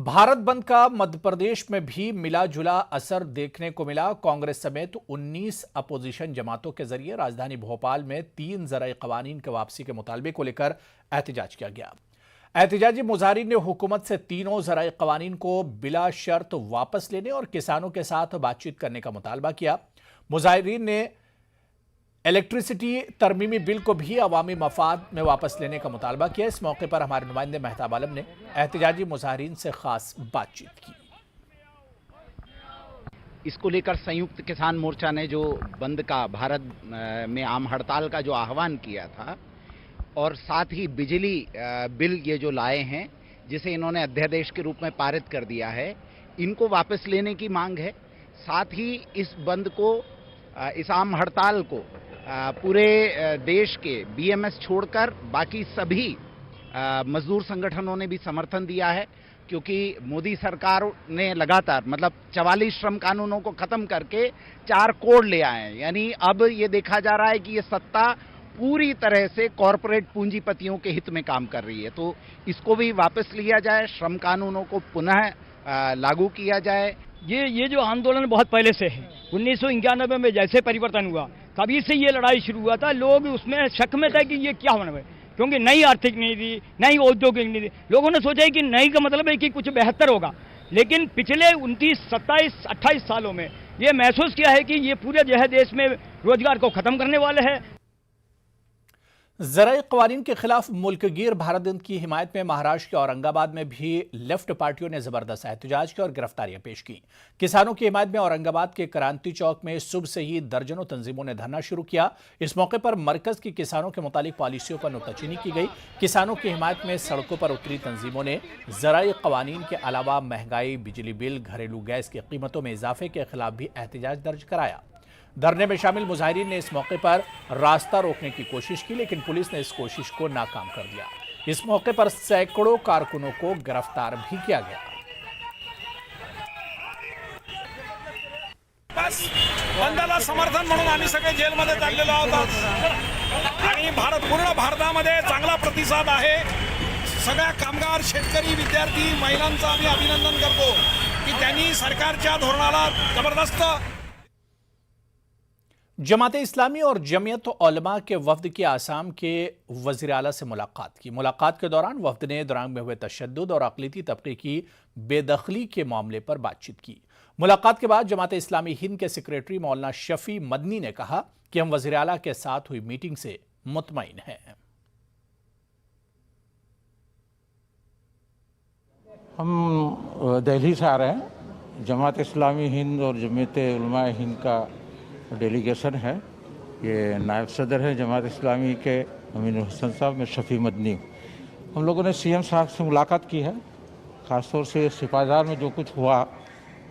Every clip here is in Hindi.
भारत बंद का मध्य प्रदेश में भी मिला जुला असर देखने को मिला। कांग्रेस समेत 19 अपोजिशन जमातों के जरिए राजधानी भोपाल में 3 ज़राए क़वानीन के वापसी के मुतालबे को लेकर एहतजाज किया गया। एहतजाजी मुजाहिरीन ने हुकूमत से तीनों ज़राए क़वानीन को बिला शर्त वापस लेने और किसानों के साथ बातचीत करने का मुतालबा किया। मुजाहिरीन ने इलेक्ट्रिसिटी तरमीमी बिल को भी अवामी मफाद में वापस लेने का मुतालबा किया। इस मौके पर हमारे नुमाइंदे मेहताब आलम ने एहतजाजी मुजाहिरीन से खास बातचीत की। इसको लेकर संयुक्त किसान मोर्चा ने जो बंद का भारत में आम हड़ताल का जो आह्वान किया था और साथ ही बिजली बिल ये जो लाए हैं जिसे इन्होंने अध्यादेश के रूप में पारित कर दिया है, इनको वापस लेने की मांग है। साथ ही इस बंद को, इस आम हड़ताल को पूरे देश के बीएमएस छोड़कर बाकी सभी मजदूर संगठनों ने भी समर्थन दिया है, क्योंकि मोदी सरकार ने लगातार 44 श्रम कानूनों को खत्म करके 4 कोड ले आए हैं। यानी अब ये देखा जा रहा है कि ये सत्ता पूरी तरह से कॉरपोरेट पूंजीपतियों के हित में काम कर रही है। तो इसको भी वापस लिया जाए, श्रम कानूनों को पुनः लागू किया जाए। ये जो आंदोलन बहुत पहले से है। 1991 में जैसे परिवर्तन हुआ, तभी से ये लड़ाई शुरू हुआ था। लोग उसमें शक में था कि ये क्या होना है, क्योंकि नई आर्थिक नीति, नई औद्योगिक नीति, लोगों ने सोचा कि नई का मतलब है कि कुछ बेहतर होगा। लेकिन पिछले 29, 27, 28 सालों में ये महसूस किया है कि ये पूरे जो है देश में रोजगार को खत्म करने वाले हैं। ज़राए क़वानीन के खिलाफ मुल्कगीर भारत बंद की हिमायत में महाराष्ट्र के औरंगाबाद में भी लेफ्ट पार्टियों ने जबरदस्त एहतजाज किया और गिरफ्तारियां पेश की। किसानों की हिमायत में औरंगाबाद के क्रांति चौक में सुबह से ही दर्जनों तंजीमों ने धरना शुरू किया। इस मौके पर मरकज की किसानों के मुतालिक पॉलिसियों पर नुक्ताचीनी की गई। किसानों की हिमायत में सड़कों पर उतरी तंजीमों ने ज़राए क़वानीन के अलावा महंगाई, बिजली बिल, घरेलू गैस की कीमतों में इजाफे के खिलाफ भी एहतजाज दर्ज कराया। धरने में शामिल मुजाहिरीन ने इस मौके पर रास्ता रोकने की कोशिश की, लेकिन पुलिस ने इस कोशिश को नाकाम कर दिया। इस मौके पर सैकड़ों कारकुनों को गिरफ्तार भी किया गया। बस बंदाला समर्थन म्हणून आम्ही सगळे जेलमध्ये चाललेलो आहोत आणि पूर्ण भारतामध्ये चांगला प्रतिसाद आहे। सगळ्या कामगार, शेतकरी, विद्यार्थी, महिलांचा आम्ही अभिनंदन करतो की त्यांनी सरकारच्या धोरणाला जबरदस्त। जमाते इस्लामी और जमीयत उलमा के वफ्द की आसाम के वज़ीर आला से मुलाकात की। मुलाकात के दौरान वफ्द ने दुरांग में हुए तशद्दुद और अक़लियती तबके की बेदखली के मामले पर बातचीत की। मुलाकात के बाद जमाते इस्लामी हिंद के सेक्रेटरी मौलाना शफी मदनी ने कहा कि हम वज़ीर आला के साथ हुई मीटिंग से मुतमईन हैं। हम दिल्ली से आ रहे हैं। जमात इस्लामी हिंद और जमीयत उलमा हिंद का डेलीगेशन है। ये नायब सदर है जमात इस्लामी के अमीनुल हसन साहब, मैं शफी मदनी। हम लोगों ने सीएम साहब से मुलाकात की है, ख़ासतौर से सिपाहीदार में जो कुछ हुआ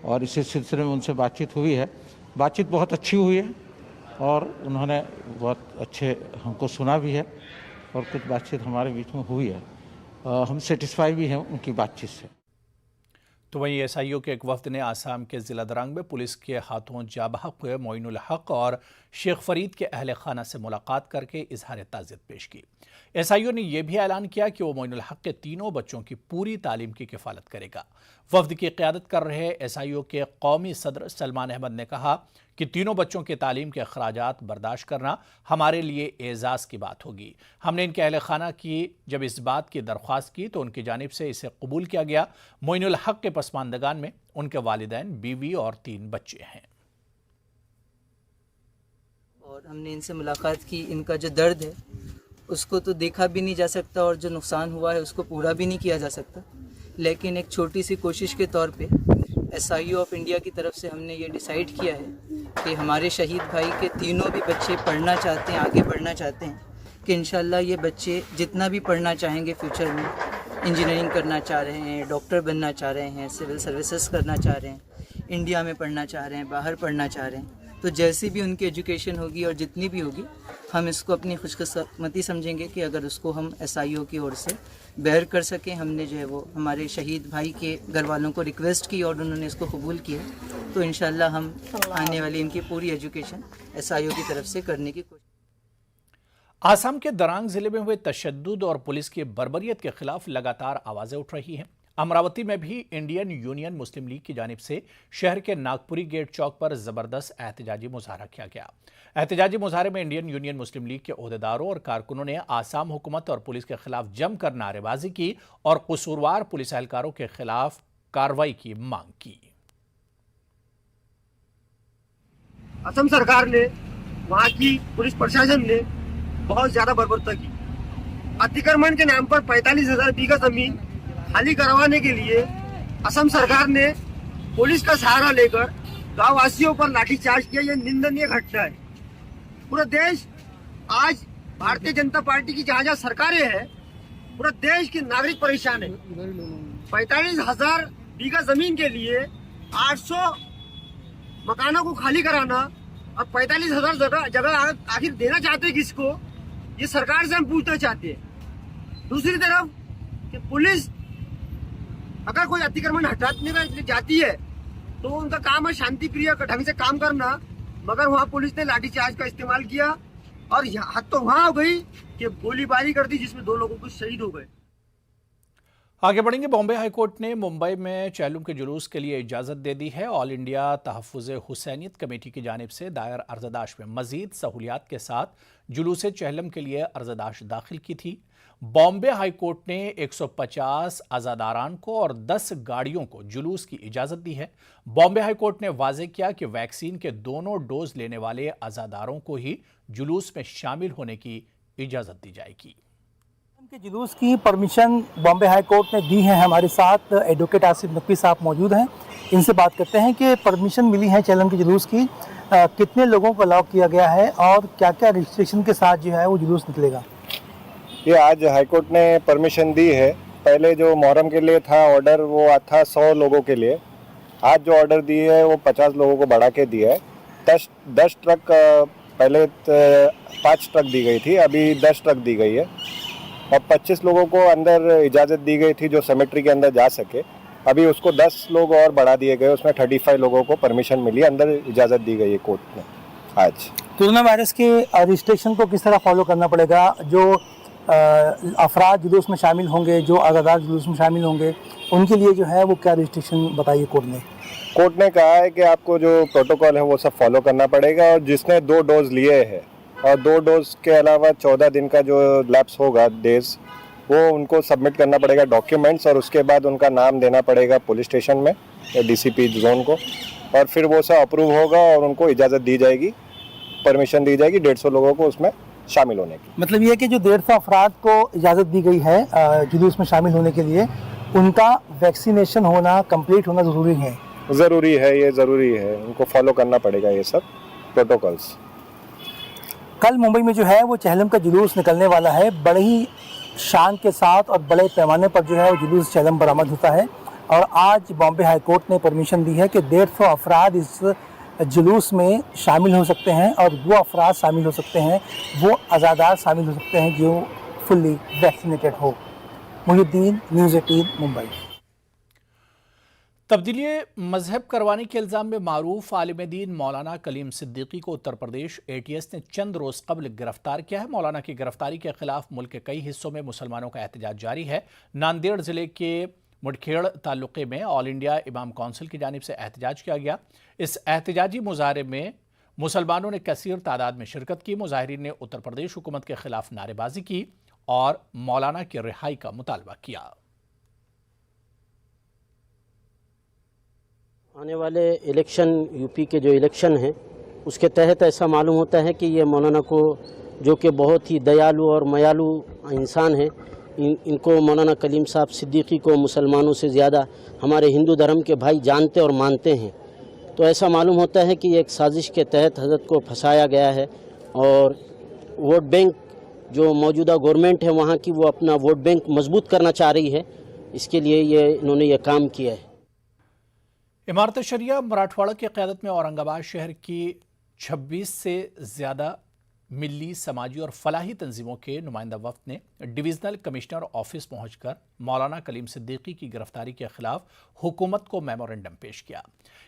और इसी सिलसिले में उनसे बातचीत हुई है। बातचीत बहुत अच्छी हुई है और उन्होंने बहुत अच्छे हमको सुना भी है और कुछ बातचीत हमारे बीच में हुई है। हम सेटिस्फाई भी हैं उनकी बातचीत से। तो वहीं एसआईओ के एक वफ्द ने आसाम के जिला दरंग में पुलिस के हाथों जाबहक हुए मोइनुल हक और शेख फरीद के अहल खाना से मुलाकात करके इजहार ताज़ियत पेश की। एसआईओ ने यह भी ऐलान किया कि वो मोइनुल हक के तीनों बच्चों की पूरी तालीम की किफ़ालत करेगा। वफ्द की क़यादत कर रहे एसआईओ के कौमी सदर सलमान अहमद ने कहा कि तीनों बच्चों की तालीम के अखराजात बर्दाश्त करना हमारे लिए एजाज़ की बात होगी। हमने इनके अहल खाना की जब इस बात की दरख्वास्त की तो उनकी जानिब से इसे कबूल किया गया। मोइनुल हक के पसमानदगान में उनके वालिदैन, बीवी और 3 बच्चे हैं। और हमने इनसे मुलाकात की। इनका जो दर्द है उसको तो देखा भी नहीं जा सकता और जो नुकसान हुआ है उसको पूरा भी नहीं किया जा सकता, लेकिन एक छोटी सी कोशिश के तौर पे एसआईओ ऑफ इंडिया की तरफ से हमने ये डिसाइड किया है कि हमारे शहीद भाई के तीनों भी बच्चे पढ़ना चाहते हैं, आगे बढ़ना चाहते हैं, कि इंशाल्लाह ये बच्चे जितना भी पढ़ना चाहेंगे फ्यूचर में, इंजीनियरिंग करना चाह रहे हैं, डॉक्टर बनना चाह रहे हैं, सिविल सर्विसेज करना चाह रहे हैं, इंडिया में पढ़ना चाह रहे हैं, बाहर पढ़ना चाह रहे हैं, तो जैसी भी उनकी एजुकेशन होगी और जितनी भी होगी हम इसको अपनी खुशकिस्मती समझेंगे कि अगर उसको हम एसआईओ की ओर से बेयर कर सकें। हमने जो है वो हमारे शहीद भाई के घर वालों को रिक्वेस्ट की और उन्होंने इसको कबूल किया, तो इंशाल्लाह हम आने वाली इनकी पूरी एजुकेशन एसआईओ की तरफ से करने की कोशिश। आसाम के दरांग जिले में हुए तशद्दुद और पुलिस की बर्बरियत के खिलाफ लगातार आवाजें उठ रही हैं। अमरावती में भी इंडियन यूनियन मुस्लिम लीग की जानिब से शहर के नागपुरी गेट चौक पर जबरदस्त एहतजाजी मुजाहरा किया गया। एहतजाजी मुजाहरे में इंडियन यूनियन मुस्लिम लीग के ओहदेदारों और कारकुनों ने आसाम हुकूमत और पुलिस के खिलाफ जमकर नारेबाजी की और कसूरवार पुलिस एहलकारों के खिलाफ कार्रवाई की मांग की। असम सरकार ने, वहाँ की पुलिस प्रशासन ने बहुत ज्यादा बर्बरता की। अतिक्रमण के नाम पर 45,000 बीघा जमीन खाली करवाने के लिए असम सरकार ने पुलिस का सहारा लेकर गांव वासियों पर लाठीचार्ज किया। यह निंदनीय घटना है। पूरा देश आज भारतीय जनता पार्टी की जहाँ जहाँ सरकारें हैं, पूरा देश के नागरिक परेशान है। 45,000 बीघा जमीन के लिए 800 मकानों को खाली कराना और 45,000 जगह आखिर देना चाहते हैं किसको, ये सरकार से हम पूछना चाहते हैं। दूसरी तरफ कि पुलिस अगर कोई अतिक्रमण हटाने का जाती है तो उनका काम है शांति प्रिय ढंग से काम करना, मगर वहाँ पुलिस ने लाठीचार्ज का इस्तेमाल किया और हद तो वहाँ हो गई कि गोलीबारी कर दी, जिसमें 2 लोगों को शहीद हो गए। आगे बढ़ेंगे। बॉम्बे हाईकोर्ट ने मुंबई में चहलम के जुलूस के लिए इजाजत दे दी है। ऑल इंडिया तहफ़्फ़ुज़ हुसैनियत कमेटी की जानिब से दायर अर्ज़दाश में मजीद सहूलियात के साथ जुलूस चहलम के लिए अर्ज़दाश दाखिल की थी। बॉम्बे हाईकोर्ट ने 150 अज़ादारान को और 10 गाड़ियों को जुलूस की इजाज़त दी है। बॉम्बे हाईकोर्ट ने वाज़ेह किया कि वैक्सीन के दोनों डोज लेने वाले अज़ादारों को ही जुलूस में शामिल होने की इजाज़त दी जाएगी। के जुलूस की परमिशन बॉम्बे हाई कोर्ट ने दी है। हमारे साथ एडवोकेट आसिफ नकवी साहब मौजूद हैं। इनसे बात करते हैं कि परमिशन मिली है चहलम के जुलूस की, कितने लोगों को अलाउ किया गया है और क्या क्या रजिस्ट्रेशन के साथ जो है वो जुलूस निकलेगा। ये आज हाई कोर्ट ने परमिशन दी है। पहले जो मुहर्रम के लिए था ऑर्डर, वो था 100 लोगों के लिए। आज जो ऑर्डर दी है वो 50 लोगों को बढ़ा के दिया है। 10 ट्रक, पहले 5 ट्रक दी गई थी, अभी 10 ट्रक दी गई है और 25 लोगों को अंदर इजाज़त दी गई थी जो सेमेट्री के अंदर जा सके। अभी उसको 10 लोग और बढ़ा दिए गए, उसमें 35 लोगों को परमिशन मिली, अंदर इजाज़त दी गई है कोर्ट ने आज। कोरोना वायरस के रिस्ट्रिक्शन को किस तरह फॉलो करना पड़ेगा? जो अफराद जुलूस में शामिल होंगे, जो आज़ादार जुलूस में शामिल होंगे, उनके लिए जो है वो क्या रिस्ट्रिक्शन बताइए कोर्ट ने? कोर्ट ने कहा है कि आपको जो प्रोटोकॉल है वो सब फॉलो करना पड़ेगा और जिसने 2 डोज लिए हैं और 2 डोज के अलावा 14 दिन का जो लैप्स होगा डेज, वो उनको सबमिट करना पड़ेगा डॉक्यूमेंट्स और उसके बाद उनका नाम देना पड़ेगा पुलिस स्टेशन में या डीसीपी जोन को और फिर वो सब अप्रूव होगा और उनको इजाज़त दी जाएगी, परमिशन दी जाएगी 150 लोगों को उसमें शामिल होने की। मतलब ये कि जो 150 अफराद को इजाज़त दी गई है जुलूस में शामिल होने के लिए, उनका वैक्सीनेशन होना, कंप्लीट होना ज़रूरी है? ज़रूरी है, ये ज़रूरी है, उनको फॉलो करना पड़ेगा ये सब प्रोटोकॉल्स। कल मुंबई में जो है वो चहलम का जुलूस निकलने वाला है। बड़े ही शान के साथ और बड़े पैमाने पर जो है वो जुलूस चहलम बरामद होता है और आज बॉम्बे हाई कोर्ट ने परमिशन दी है कि 150 अफराद इस जुलूस में शामिल हो सकते हैं और वो अफराद शामिल हो सकते हैं, वो अज़ादार शामिल हो सकते हैं जो फुल्ली वैक्सीनेटेड हो। मुहिउद्दीन, न्यूज़ 18 मुंबई। तब्दीली मजहब करवाने के इल्ज़ाम में मारूफ आलिम दीन मौलाना कलीम सिद्दीकी को उत्तर प्रदेश ATS ने चंद रोज़ कबल गिरफ्तार किया है। मौलाना की गिरफ्तारी के खिलाफ मुल्क के कई हिस्सों में मुसलमानों का एहतजाज जारी है। नांदेड़ ज़िले के मुठखेड़ तालुके में ऑल इंडिया इमाम काउंसिल की जानिब से एहतजाज किया गया। इस एहतजाजी मुजाहरे में मुसलमानों ने कसीर तादाद में शिरकत की। मुजाहिरीन ने उत्तर प्रदेश हुकूमत के खिलाफ नारेबाजी की और मौलाना की रिहाई का मुतालबा किया। आने वाले इलेक्शन, यूपी के जो इलेक्शन हैं, उसके तहत ऐसा मालूम होता है कि ये मौलाना को, जो कि बहुत ही दयालु और मयालु इंसान है, इनको मौलाना कलीम साहब सिद्दीकी को मुसलमानों से ज़्यादा हमारे हिंदू धर्म के भाई जानते और मानते हैं। तो ऐसा मालूम होता है कि एक साजिश के तहत हज़रत को फंसाया गया है और वोट बैंक जो मौजूदा गवर्नमेंट है वहाँ की, वो अपना वोट बैंक मजबूत करना चाह रही है। इसके लिए इन्होंने ये काम किया है। इमारत शरिया मराठवाड़ा की क़यादत में औरंगाबाद शहर की 26 से ज़्यादा मिली, समाजी और फलाही तंजीमों के नुमाइंदा वफ्द ने डिवीजनल कमिश्नर ऑफिस पहुंचकर मौलाना कलीम सिद्दीकी की गिरफ्तारी के खिलाफ हुकूमत को मेमोरेंडम पेश किया।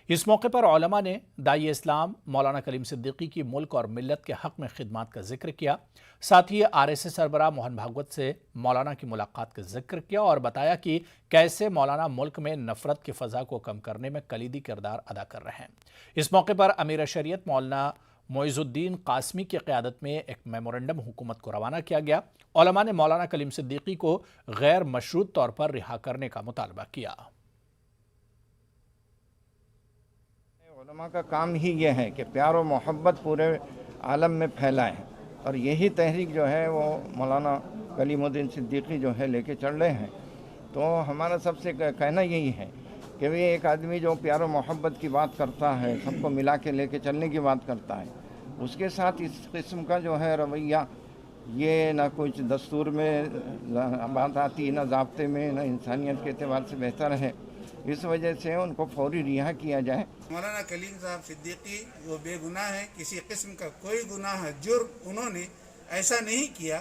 इस मौके पर उलमा ने दाई इस्लाम मौलाना कलीम सिद्दीकी की मुल्क और मिल्लत के हक में खिदमात का जिक्र किया। साथ ही RSS सरबराह मोहन भागवत से मौलाना की मुलाकात का जिक्र किया और बताया कि कैसे मौलाना मुल्क में नफरत की फ़ज़ा को कम करने में कलीदी किरदार अदा कर रहे हैं। इस मौके पर अमीर शरीयत मौलाना मोइजुद्दीन कासमी की क़यादत में एक मेमोरेंडम हुकूमत को रवाना किया गया। उलमा ने मौलाना कलीम सिद्दीकी को गैर मशरूत तौर पर रिहा करने का मुतालबा किया। उलमा का काम ही यह है कि प्यार और मोहब्बत पूरे आलम में फैलाएं, और यही तहरीक जो है वो मौलाना कलीमुद्दीन सिद्दीकी जो है लेके चल रहे हैं। तो हमारा सबसे कहना यही है कि वे एक आदमी जो प्यार और मोहब्बत की बात करता है, सबको मिला के लेके चलने की बात करता है, उसके साथ इस किस्म का जो है रवैया, ये ना कुछ दस्तूर में बात आती, ना ज़ाब्ते में, ना इंसानियत के एतबार से बेहतर है। इस वजह से उनको फौरी रिहा किया जाए। मौलाना कलीम साहब सिद्दीकी वो बेगुनाह है, किसी किस्म का कोई गुनाह जुर्म उन्होंने ऐसा नहीं किया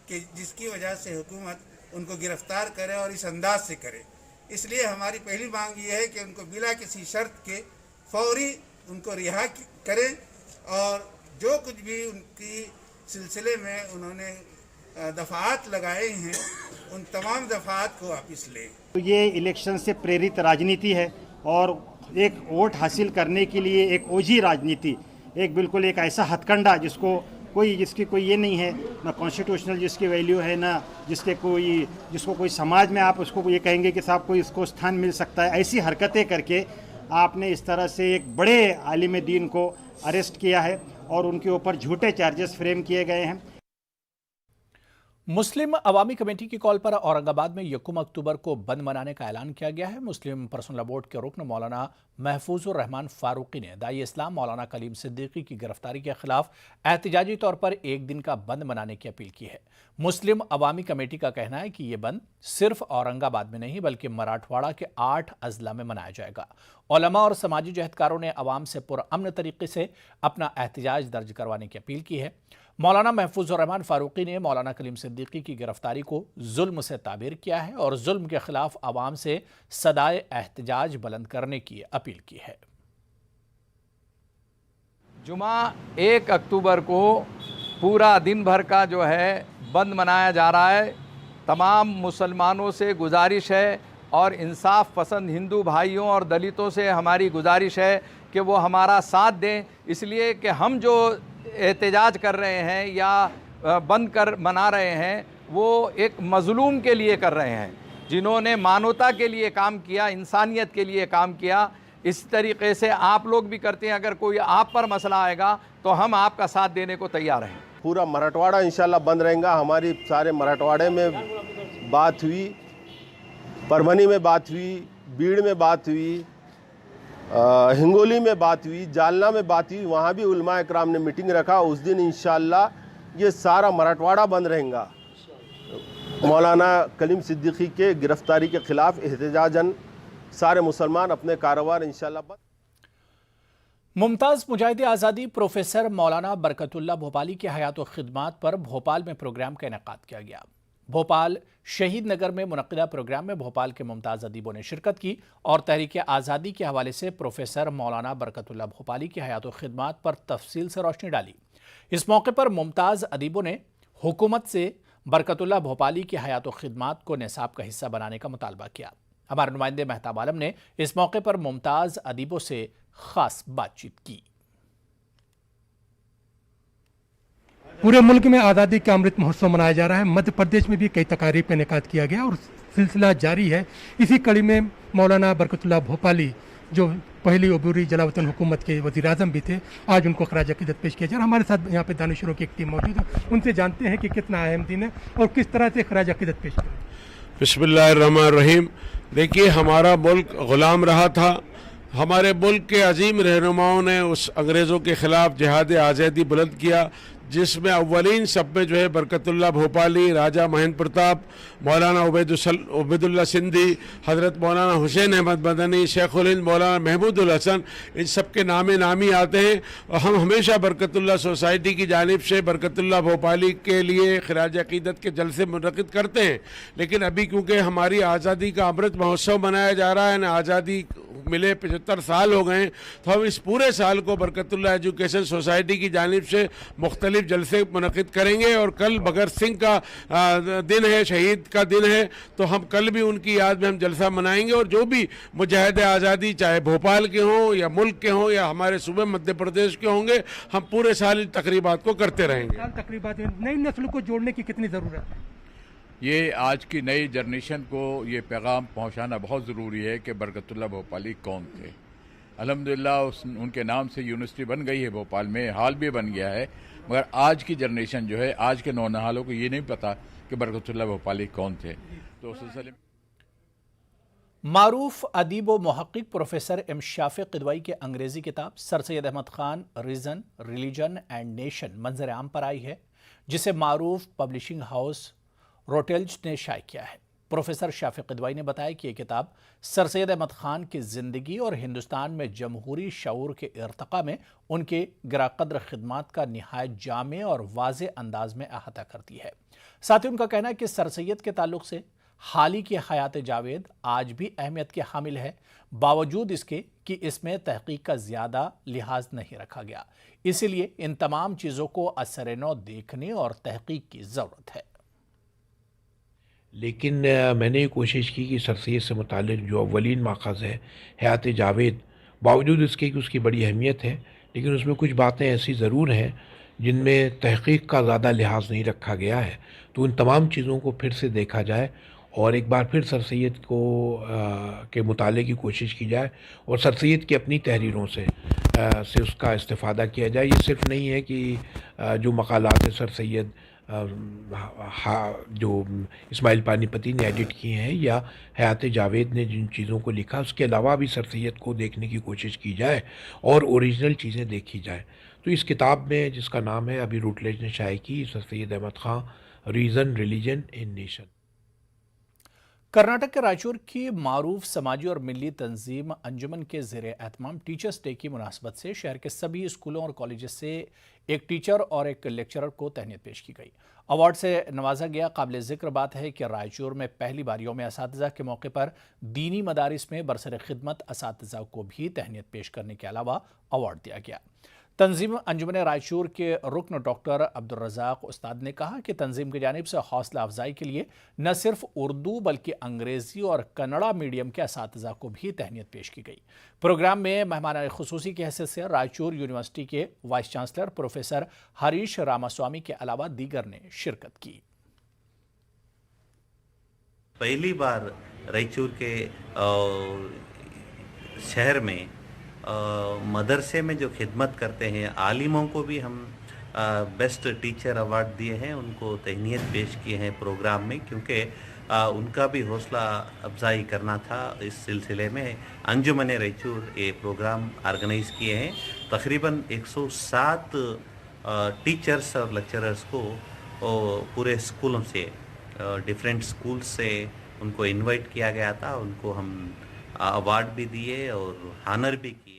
कि जिसकी वजह से हुकूमत उनको गिरफ्तार करे और इस अंदाज से करे। इसलिए हमारी पहली मांग ये है कि उनको बिला किसी शर्त के फौरी उनको रिहा करें, और जो कुछ भी उनकी सिलसिले में उन्होंने दफ़ात लगाए हैं उन तमाम दफ़ात को वापस लें। तो ये इलेक्शन से प्रेरित राजनीति है, और एक वोट हासिल करने के लिए एक ओझी राजनीति, एक बिल्कुल एक ऐसा हथकंडा जिसकी कोई ये नहीं है, ना कॉन्स्टिट्यूशनल जिसकी वैल्यू है, ना जिसको कोई समाज में आप उसको ये कहेंगे कि साहब कोई इसको स्थान मिल सकता है। ऐसी हरकतें करके आपने इस तरह से एक बड़े आलिम दीन को अरेस्ट किया है और उनके ऊपर झूठे चार्जेस फ्रेम किए गए हैं। मुस्लिम अवामी कमेटी की कॉल पर औरंगाबाद में 1 अक्टूबर को बंद मनाने का ऐलान किया गया है। मुस्लिम पर्सनल लॉ बोर्ड के रुकन मौलाना महफूजुर रहमान फारूकी ने दाई इस्लाम मौलाना कलीम सिद्दीकी की गिरफ्तारी के खिलाफ एहतिजाजी तौर पर एक दिन का बंद मनाने की अपील की है। मुस्लिम अवामी कमेटी का कहना है कि यह बंद सिर्फ औरंगाबाद में नहीं बल्कि मराठवाड़ा के 8 अजला में मनाया जाएगा। उलमा और समाजी जहदकारों ने अवाम से पुरअमन तरीके से अपना एहतिजाज दर्ज करवाने की अपील की है। मौलाना महफूजुर रहमान फारूकी ने मौलाना कलीम सिद्दीकी की गिरफ्तारी को जुल्म से ताबीर किया है और जुल्म के खिलाफ अवाम से सदाए एहतजाज बुलंद करने की अपील की है। जुमा 1 अक्टूबर को पूरा दिन भर का जो है बंद मनाया जा रहा है। तमाम मुसलमानों से गुजारिश है और इंसाफ पसंद हिंदू भाइयों और दलितों से हमारी गुजारिश है कि वो हमारा साथ दें, इसलिए कि हम जो एहतजाज कर रहे हैं या बंद कर मना रहे हैं वो एक मजलूम के लिए कर रहे हैं, जिन्होंने मानवता के लिए काम किया, इंसानियत के लिए काम किया। इस तरीके से आप लोग भी करते हैं। अगर कोई आप पर मसला आएगा तो हम आपका साथ देने को तैयार हैं। पूरा मराठवाड़ा इंशाल्लाह बंद रहेगा। हमारी सारे मराठवाड़े में बात हुई, परभनी में बात हुई, बीड़ में बात हुई, हिंगोली में बात हुई, जालना में बात हुई। वहाँ भी उलमा इकराम ने मीटिंग रखा। उस दिन इंशाल्लाह ये सारा मराठवाड़ा बंद रहेगा। मौलाना कलीम सिद्दीकी के गिरफ्तारी के खिलाफ एहतजाजन सारे मुसलमान अपने कारोबार इंशाल्लाह बंद। मुमताज़ मुजाहिद आज़ादी प्रोफेसर मौलाना बरकतुल्लाह भोपाली की हयात व खिदमात पर भोपाल में प्रोग्राम का इनेकाद किया गया। भोपाल शहीद नगर में मुनक़िदा प्रोग्राम में भोपाल के मुमताज़ अदीबों ने शिरकत की और तहरीक आज़ादी के हवाले से प्रोफेसर मौलाना बरकतुल्लाह भोपाली की हयात व खिदमात पर तफसील से रोशनी डाली। इस मौके पर मुमताज़ अदीबों ने हुकूमत से बरकतुल्लाह भोपाली की हयात व खिदमात को निसाब का हिस्सा बनाने का मुतालबा किया। हमारे नुमाइंदे महताब आलम ने इस मौके पर मुमताज़ अदीबों से खास बातचीत की। पूरे मुल्क में आज़ादी का अमृत महोत्सव मनाया जा रहा है। मध्य प्रदेश में भी कई तकारीब का इनेकाद किया गया और सिलसिला जारी है। इसी कड़ी में मौलाना बरकतुल्लाह भोपाली जो पहली अबूरी जलावतन हुकूमत के वज़ीर आज़म भी थे, आज उनको खराज अक़ीदत पेश किया जा रहा है। हमारे साथ यहाँ पे दानिशरों की एक टीम मौजूद है, उनसे जानते हैं कि कितना अहम दिन है और किस तरह से खराज अक़ीदत पेश किया। बिस्मिल्लाहिर्रहमानिर्रहीम। देखिए, हमारा मुल्क ग़ुलाम रहा था। हमारे मुल्क के अजीम रहनुमाओं ने उस अंग्रेज़ों के ख़िलाफ़ जिहाद आज़ादी बुलंद किया। जिसमें अव्वलीन सब में जो है बरकतुल्लाह भोपाली, राजा महेंद्र प्रताप, मौलाना उबैदुल्लाह सिंधी, हज़रत मौलाना हुसैन अहमद मदनी, शेखुल हिंद मौलाना महमूदुल हसन, इन सब के नामी आते हैं। और हम हमेशा बरकतुल्लाह सोसाइटी की जानिब से बरकतुल्लाह भोपाली के लिए खिराज अक़ीदत के जलसे मुनक़िद करते हैं। लेकिन अभी क्योंकि हमारी आज़ादी का अमृत महोत्सव मनाया जा रहा है ना, आज़ादी मिले 75 साल हो गए, तो हम इस पूरे साल को बरकतुल्लाह एजुकेशन सोसाइटी की जानिब से मुख्तलिफ जलसे मुनक़िद करेंगे। और कल भगत सिंह का दिन है, शहीद का दिन है, तो हम कल भी उनकी याद में हम जलसा मनाएंगे। और जो भी मुजाहिद आज़ादी चाहे भोपाल के हों या मुल्क के हों या हमारे सूबे मध्य प्रदेश के होंगे, हम पूरे साल इन तकरीबात को करते रहेंगे। तकरीबात नई नस्ल को जोड़ने की कितनी ज़रूरत है? ये आज की नई जनरेशन को ये पैगाम पहुंचाना बहुत ज़रूरी है कि बरकतुल्लाह भोपाली कौन थे। अल्हम्दुलिल्लाह उनके नाम से यूनिवर्सिटी बन गई है भोपाल में, हाल भी बन गया है, मगर आज की जनरेशन जो है, आज के नौजवानों को ये नहीं पता कि बरकतुल्लाह भोपाली कौन थे। तो उस सिलसिले में मारूफ अदीब व मुहक्किक प्रोफेसर एम शाफी क़िदवाई की अंग्रेज़ी किताब sir Syed Ahmad Khan reason, religion and nation मंजर आम पर आई है, जिसे मारूफ पब्लिशिंग हाउस रोटेल्ज ने शाये किया है। प्रोफेसर शाफी क़िदवाई ने बताया कि यह किताब सर सैयद अहमद ख़ान की ज़िंदगी और हिंदुस्तान में जमहूरी शऊर के इर्तक़ा में उनके गिराक़द्र खिदमात का निहायत जामे और वाज़े अंदाज में अहाता करती है। साथ ही उनका कहना है कि सर सैयद के ताल्लुक़ से हाल ही की हयात जावेद आज भी अहमियत के हामिल है, बावजूद इसके कि इसमें तहक़ीक़ का ज़्यादा लिहाज नहीं रखा गया। इसीलिए इन तमाम चीज़ों को असर-ए-नौ देखने और तहक़ीक़ की ज़रूरत है। लेकिन मैंने ये कोशिश की कि सर सैयद से मुताल्लिक़ जो अव्वलीन माख़ज़ है हयात जावेद, बावजूद इसके कि उसकी बड़ी अहमियत है, लेकिन उसमें कुछ बातें ऐसी ज़रूर हैं जिनमें तहक़ीक़ का ज़्यादा लिहाज नहीं रखा गया है। तो उन तमाम चीज़ों को फिर से देखा जाए और एक बार फिर सर सैयद को के मुताले की कोशिश की जाए और सर सैयद की अपनी तहरीरों से उसका इस्तिफ़ादा किया जाए। ये सिर्फ़ नहीं है कि जो मक़ालात सर सैयद जो इस्माइल पानीपती ने एडिट किए हैं या हयात जावेद ने जिन चीज़ों को लिखा, उसके अलावा भी सर सैयद को देखने की कोशिश की जाए और ओरिजिनल चीज़ें देखी जाए। तो इस किताब में, जिसका नाम है अभी रोटलेज ने शाये की, sir Syed Ahmad Khan reason, religion and nation. Karnataka के रायचूर की मारूफ समाजी और मिली तंजीम अंजुमन के ज़ेरे एहतमाम टीचर्स डे की मुनासबत से शहर के सभी स्कूलों और कॉलेज से एक टीचर और एक लेक्चरर को तहनीत पेश की गई। अवार्ड से नवाजा गया। काबिल ज़िक्र बात है कि रायचूर में पहली बार यौम असातिज़ा के मौके पर दीनी मदारिस में बरसर खिदमत असातिज़ा को भी तहनीत पेश करने के अलावा अवार्ड दिया गया। तंजीम अंजुमन रायचूर के रुकन डॉक्टर अब्दुल रज़ाक उस्ताद ने कहा कि तंजीम की जानिब से हौसला अफजाई के लिए न सिर्फ उर्दू बल्कि अंग्रेज़ी और कन्नड़ा मीडियम के असातिज़ा को भी तहनीत पेश की गई। प्रोग्राम में मेहमान खुसूसी की हैसियत से रायचूर यूनिवर्सिटी के vice chancellor professor Harish Ramaswamy के अलावा दीगर ने शिरकत की। पहली बार रायचूर के शहर में मदरसे में जो खिदमत करते हैं आलिमों को भी हम बेस्ट टीचर अवार्ड दिए हैं, उनको तहनीत पेश किए हैं प्रोग्राम में, क्योंकि उनका भी हौसला अफजाई करना था। इस सिलसिले में अंजुमन रायचूर ये प्रोग्राम ऑर्गेनाइज किए हैं। तकरीबन 107 टीचर्स और लेक्चरर्स को पूरे स्कूलों से, डिफरेंट स्कूल से उनको इनवाइट किया गया था। उनको हम अवार्ड भी दिए और हानर भी किए।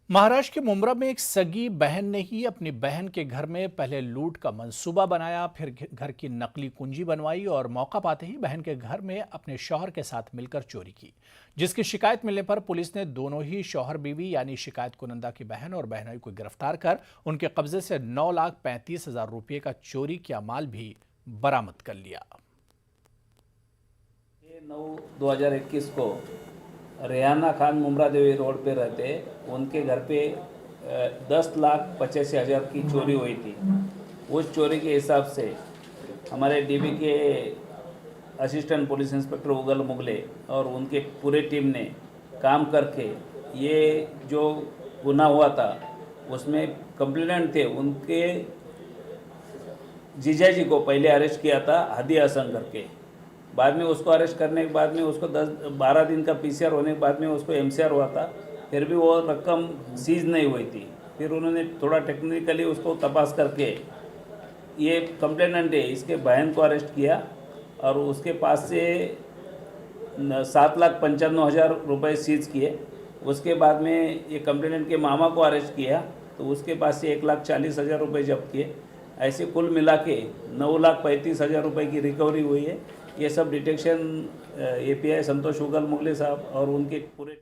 महाराष्ट्र के मुंब्रा में एक सगी बहन ने ही अपनी बहन के घर में पहले लूट का मंसूबा बनाया, फिर घर की नकली कुंजी बनवाई और मौका पाते ही बहन के घर में अपने शौहर के साथ मिलकर चोरी की, जिसकी शिकायत मिलने पर पुलिस ने दोनों ही शौहर बीवी यानी शिकायत कुनंदा की बहन और बहनोई को गिरफ्तार कर उनके कब्जे से 9,35,000 रुपये का चोरी किया माल भी बरामद कर लिया। 9/2021 को रेहाना खान मुमरा देवी रोड पे रहते, उनके घर पे 10,85,000 की चोरी हुई थी। उस चोरी के हिसाब से हमारे डीबी के असिस्टेंट पुलिस इंस्पेक्टर उगल मुगले और उनके पूरे टीम ने काम करके ये जो गुनाह हुआ था उसमें कंप्लेनेंट थे उनके जीजा जी को पहले अरेस्ट किया था हदी हसन करके। बाद में उसको अरेस्ट करने के बाद में उसको 10-12 दिन का पीसीआर होने के बाद में उसको एमसीआर हुआ था, फिर भी वो रकम सीज नहीं हुई थी। फिर उन्होंने थोड़ा टेक्निकली उसको तपास करके ये कंप्लेनेंट है इसके बहन को अरेस्ट किया और उसके पास से 7,95,000 रुपये सीज किए। उसके बाद में ये कंप्लेनेंट के मामा को अरेस्ट किया तो उसके पास से 1,40,000 रुपये जब्त किए। ऐसे कुल मिला के 9,35,000 रुपये की रिकवरी हुई है। ये सब डिटेक्शन API संतोष उगल मुगले साहब और उनके पूरे